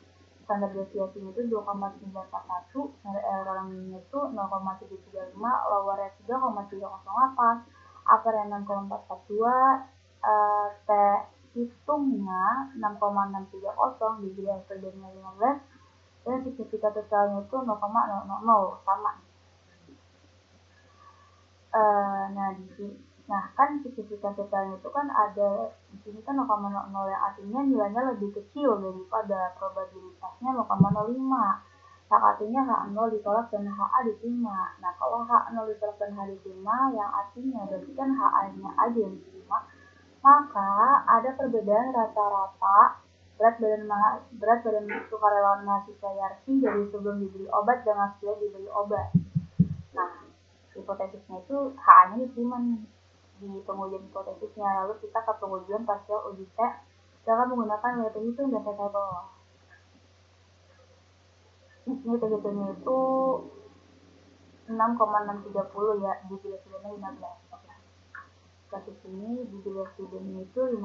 Standar deviasinya itu 2,941, standar errornya itu 0,735, lowernya 3,308, uppernya 6,442, T hitungnya 6,630, degree hasilnya 15, dan signifikan totalnya itu 0,000, sama. Nah, di sini, kan signifikan totalnya itu kan ada di sini kan 0,00 yang artinya nilainya lebih kecil daripada probabilitasnya 0,05. Nah, artinya H0 ditolak dan HA diterima. Nah, kalau H0 ditolak dan H diterima, yang artinya berarti kan HA-nya aja yang diterima, maka ada perbedaan rata-rata berat badan sukarelawan mahasiswa Yarsi dari sebelum diberi obat dengan setelah diberi obat. Nah, hipotesisnya itu HA-nya diterima nih di pengujian hipotesisnya. Lalu kita ke pengujian partial uji T dengan menggunakan metode hitung dan table. Ini T-hitungnya itu 6,630 ya, di bilasudahnya 15. Oke. Kasus ini di bilasudahnya itu 15,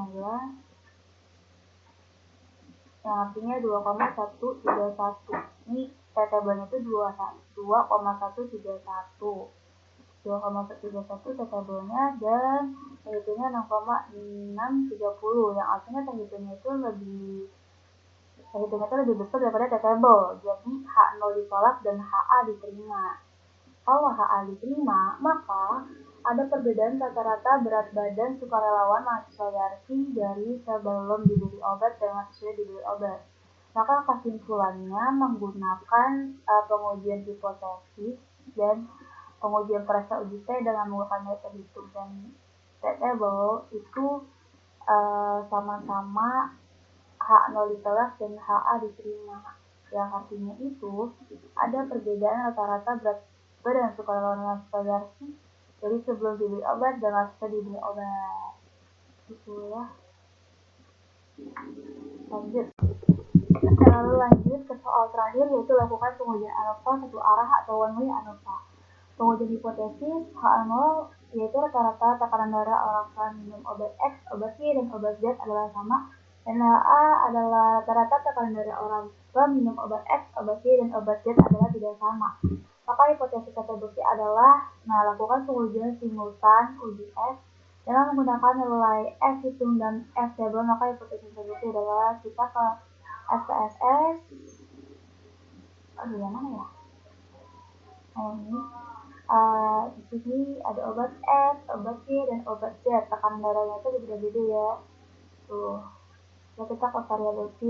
yang artinya 2,131. Ini T-tabelnya itu 2,131. 2,131 tabelnya dan T-hitungnya 6,630, yang artinya T-hitungnya itu lebih besar daripada T-table. Jadi H0 ditolak dan HA diterima. Kalau HA diterima, maka ada perbedaan rata-rata berat badan sukarelawan mahasiswa Yarsi dari sebelum diberi obat dengan sesudah diberi obat. Maka kesimpulannya menggunakan pengujian hipotesis dan pengujian perasa uji T dengan menggunakan metode hitung dan T-table itu sama-sama H0 ditolak dan HA diterima. Yang artinya itu ada perbedaan rata-rata berat badan sukarelawan mahasiswa Yarsi dari sebelum diberi obat dan setelah diberi obat. Gitu ya. Lanjut. Lalu lanjut ke soal terakhir, yaitu lakukan pengujian ANOVA satu arah atau one way ANOVA. Pengujian hipotesis H0 yaitu rata-rata tekanan darah orang saat minum obat X, obat Y, dan obat Z adalah sama, dan HA adalah rata-rata tekanan darah orang minum obat X, obat Y, dan obat Z adalah tidak sama. Maka hipotesis terbukti adalah lakukan pengujian simultan uji X Dengan menggunakan nilai F hitung dan F double, maka hipotesis itu adalah kita ke SPSS. Aduh, yang mana ya? Ini. Di sini ada obat F, obat C, dan obat Z. Tekanan darahnya itu berbeda-beda ya. Tuh. Ya, kita ke variabel Q.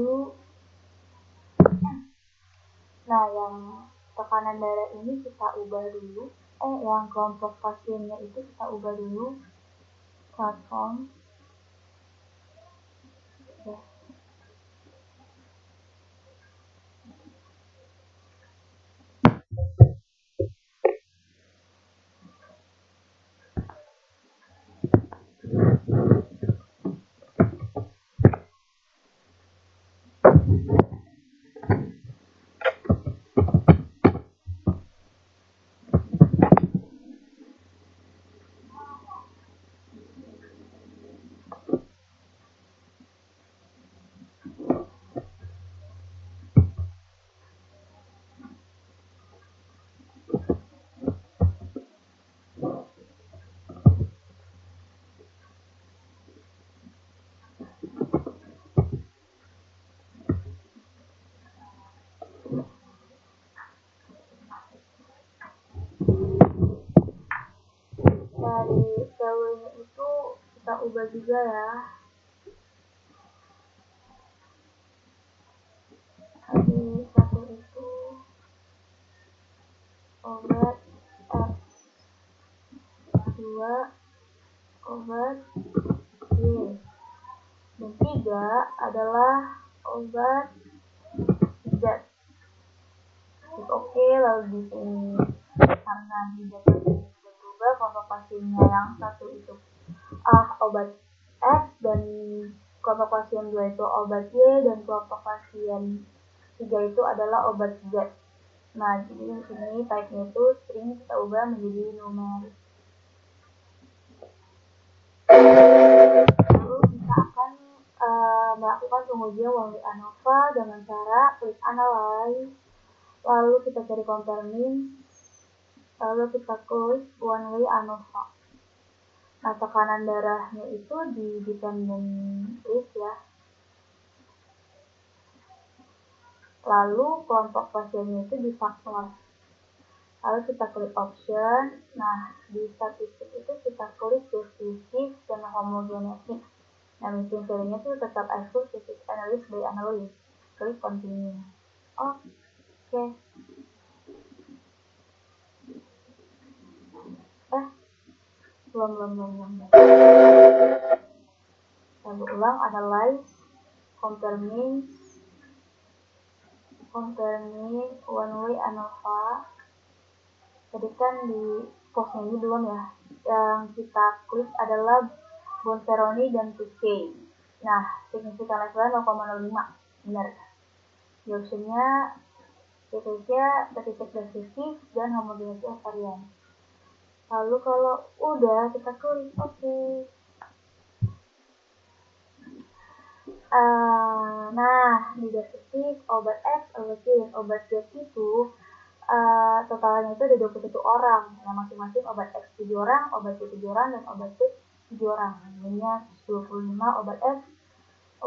Nah, yang tekanan darah ini kita ubah dulu. Yang kelompok pasiennya itu kita ubah dulu. Transform. Ya. Dari PW-nya itu kita ubah juga ya. Di satu itu obat X, 2 obat Y, dan 3 adalah obat Z. Oke, lalu di sini karena di data ini sudah berubah, kelompok pasiennya yang satu itu obat X, dan kelompok pasien 2 itu obat Y, dan kelompok pasien 3 itu adalah obat Z. Nah, jadi di sini type-nya itu string kita ubah menjadi numerik. Lalu kita akan melakukan pengujian one-way ANOVA dengan cara klik analyze, lalu kita cari compare means, lalu kita klik one-way ANOVA. Nah, tekanan darahnya itu di dependent list ya. Lalu kelompok pasiennya itu di faktor. Lalu kita klik option. Nah, di statistik itu kita klik descriptive dan homogeneity. Nah, missing value-nya itu tetap exclude physics analysis by analysis. Klik continue. Oke. Belum. Lalu ulang, analyze, compare means, one way ANOVA. Tadi kan di postnya ini belum ya. Yang kita klik adalah Bonferroni dan 2K. Nah, signifikan levelnya 0,05. Benar. Di optionnya statistik deskriptif dan homogeneity of varian. Lalu kalau udah kita klik oke. Nah, di deskriptif obat X, obat Y, dan obat Z itu totalnya itu ada 21 orang. Yang masing-masing obat X 7 orang, obat Y 7 orang, dan obat Z 7 orang. Minyak 25 obat X,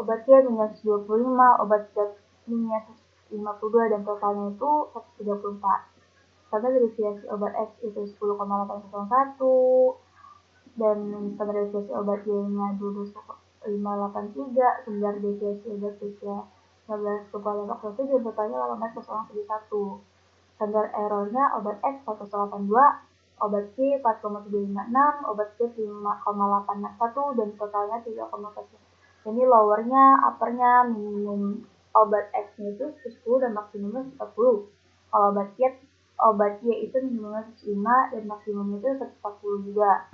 obat Y minyak 25, obat Z minyak 52, dan totalnya itu 134. Karena dari deviasi obat X itu 10,801, dan standar deviasi obat Y-nya 12,583, standar deviasi obat Z-nya 15,801, dan totalnya 18,1. Standar errornya obat X 4,82, obat C 4,756, obat C 5,841, dan totalnya 3,1. Ini lowernya, uppernya, minimum obat X-nya itu 10 dan maksimumnya 40. Kalau obat Y itu minimumnya 105 dan maksimumnya itu 140 juga.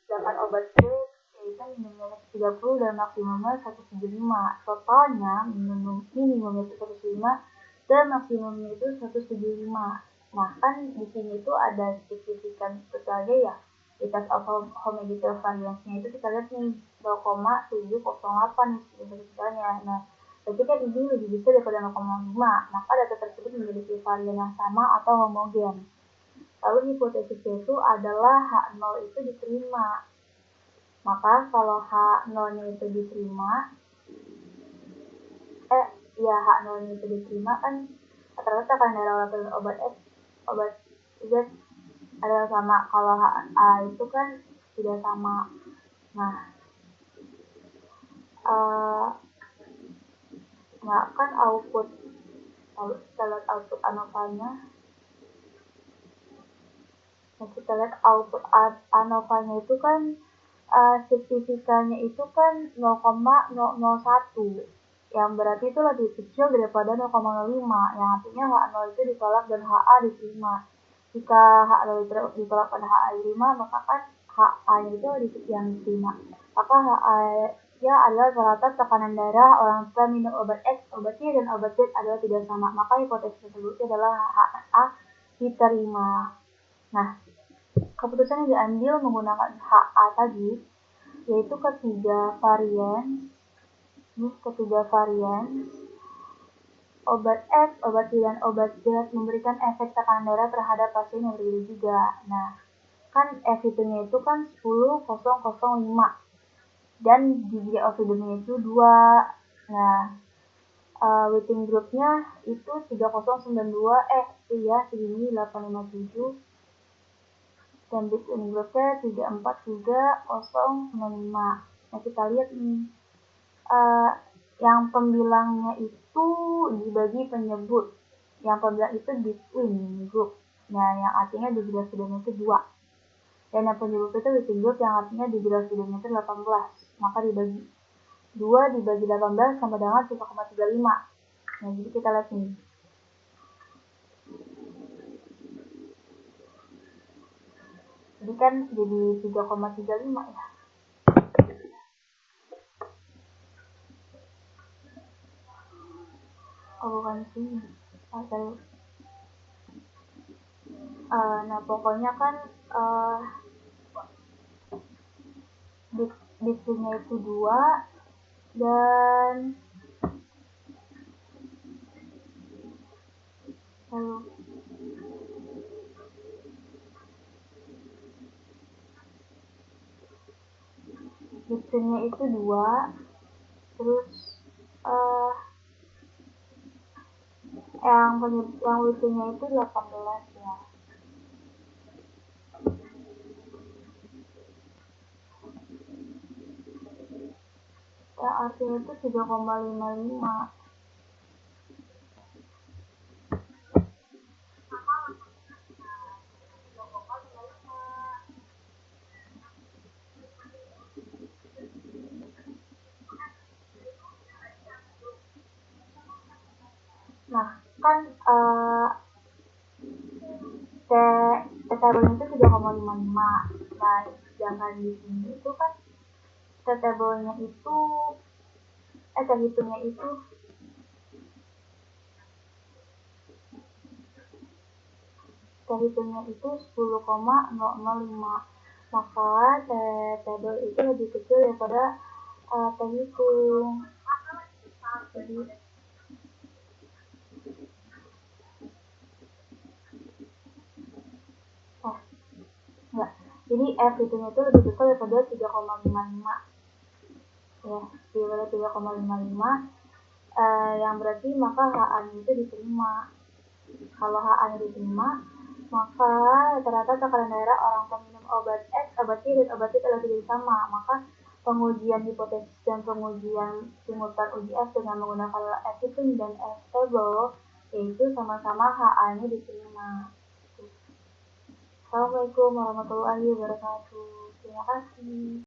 Sedangkan obat C yaitu minimumnya 30 dan maksimumnya 175. Totalnya minimumnya itu 105 dan maksimumnya itu 175. Nah, kan di sini itu ada signifikan totalnya ya. Di test of homogeneity variance-nya itu kita lihat nih 0,708 signifikannya. Nah, berarti kan ini lebih besar daripada 0,5. Maka data tersebut memiliki varian yang sama atau homogen. Lalu hipotesisnya itu adalah H0 itu diterima. Maka kalau H0-nya itu diterima, H0-nya itu diterima kan rata-rata tekanan darah obat X, obat Z adalah sama. Kalau HA itu kan tidak sama. Nah, kan output, kalau kita lihat output ANOVA-nya, itu kan signifikannya itu kan 0,001, yang berarti itu lebih kecil daripada 0,05, yang artinya H0 itu ditolak dan HA diterima. Jika H0 ditolak pada HA diterima, maka kan HA itu yang diterima. Maka HA ya adalah rata tekanan darah orang tua minum obat X, obat Y, dan obat Z adalah tidak sama. Maka hipotesis tersebut adalah HA diterima. Nah, keputusan yang diambil menggunakan HA tadi, yaitu ketiga varian obat X, obat Y, dan obat Z memberikan efek tekanan darah terhadap pasien yang berbeda juga. Nah, kan F-nya itu kan 10,005 dan degree of freedom-nya itu 2. Nah, waiting group-nya itu 3092, segini 857, dan waiting group-nya 343095. Nah, kita lihat nih, yang pembilangnya itu dibagi penyebut. Yang pembilang itu between group. Nah, yang artinya degree of freedom itu 2. Dan yang penyebut itu waiting group, yang artinya degree of freedom itu 18. Maka dibagi 2 dibagi 18 sama dengan 3,35. Nah, jadi kita lihat nih. Jadi kan jadi 3,35 ya. Bukan sih. Nah, pokoknya kan bitnya itu 2 dan bitnya itu 2, terus yang bitnya itu 18 ya. Yang artinya itu 3,55. Nah, kan T-table itu 3,55. Nah, sedangkan di sini itu kan T-table-nya itu T-hitungnya itu 10,005. Maka T-table itu lebih kecil daripada T-hitung. Jadi F-hitungnya itu lebih kecil daripada 3,55. Ya, daripada 3,55. Yang berarti maka HA-nya itu diterima. Kalau HA-nya diterima, maka rata-rata tekanan darah orang peminum obat X, obat Y, dan obat Z adalah tidak sama. Maka pengujian hipotesis dan pengujian simultan uji F dengan menggunakan F-hitung dan F-table, yaitu sama-sama HA-nya diterima. Assalamualaikum warahmatullahi wabarakatuh. Terima kasih.